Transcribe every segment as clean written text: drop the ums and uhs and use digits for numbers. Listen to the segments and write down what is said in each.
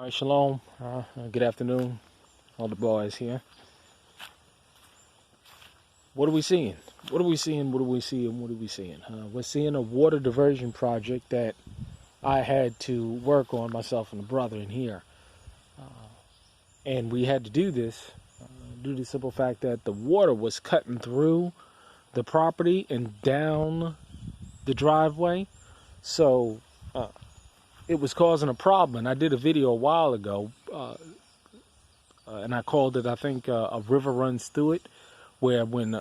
right, shalom. Good afternoon, all the boys here. What are we seeing? What are we seeing? What are we seeing? What are we seeing? We're seeing a water diversion project that I had to work on, myself and a brother in here. And we had to do this due to the simple fact that the water was cutting through the property and down the driveway. So it was causing a problem. And I did a video a while ago, and I called it, I think, a river runs through it, where when,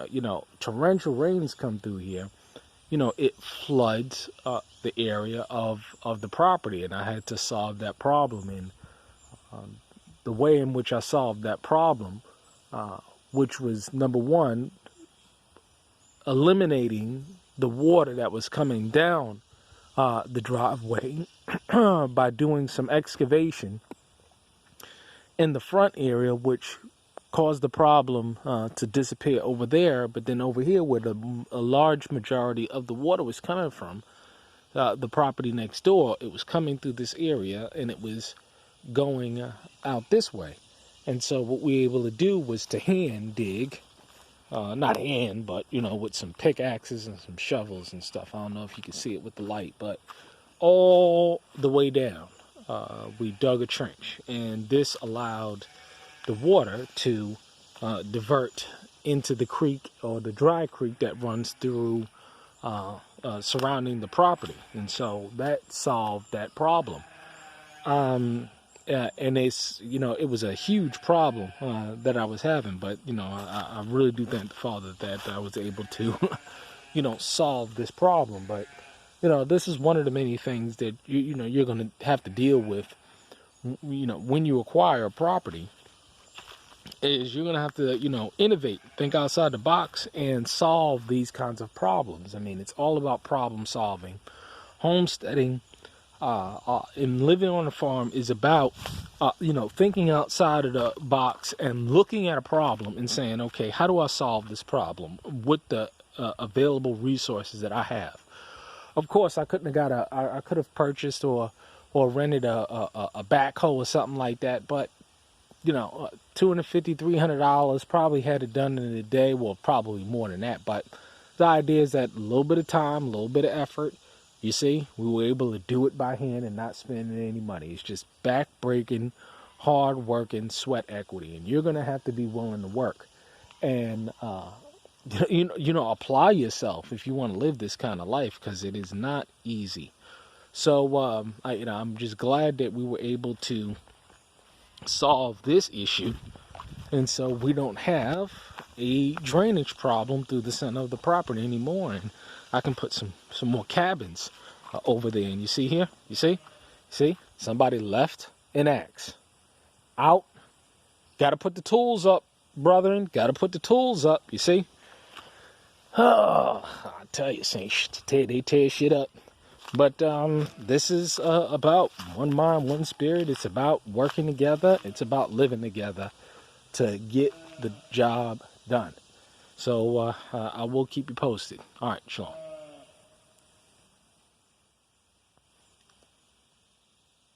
torrential rains come through here, it floods the area of the property. And I had to solve that problem. And the way in which I solved that problem, which was, number one, eliminating the water that was coming down the driveway by doing some excavation in the front area, which caused the problem to disappear over there. But then over here, where a large majority of the water was coming from, the property next door, it was coming through this area and it was going out this way. And so what we were able to do was to hand dig, not hand, but, with some pickaxes and some shovels and stuff. I don't know if you can see it with the light, but all the way down, we dug a trench, and this allowed the water to divert into the creek, or the dry creek that runs through surrounding the property. And so that solved that problem. And it's, it was a huge problem that I was having, but, I really do thank the Father that I was able to, solve this problem. But, this is one of the many things that, you're going to have to deal with, when you acquire a property, is you're going to have to, innovate, think outside the box, and solve these kinds of problems. I mean, it's all about problem solving. Homesteading and living on a farm is about, thinking outside of the box and looking at a problem and saying, okay, how do I solve this problem with the available resources that I have? Of course, I couldn't have I could have purchased or rented a backhoe or something like that, but $250, $300 probably had it done in a day. Well, probably more than that, but the idea is that a little bit of time, a little bit of effort. You see, we were able to do it by hand and not spending any money. It's just back-breaking, hard-working sweat equity, and you're going to have to be willing to work and apply yourself if you want to live this kind of life, because it is not easy. So I'm just glad that we were able to solve this issue, and so we don't have a drainage problem through the center of the property anymore. And I can put some more cabins over there. And you see here, you see somebody left an axe out. Got to put the tools up, brethren. Got to put the tools up. You see. Oh, I tell you, they tear shit up. But this is about one mind, one spirit. It's about working together. It's about living together to get the job done. So I will keep you posted. All right, shalom.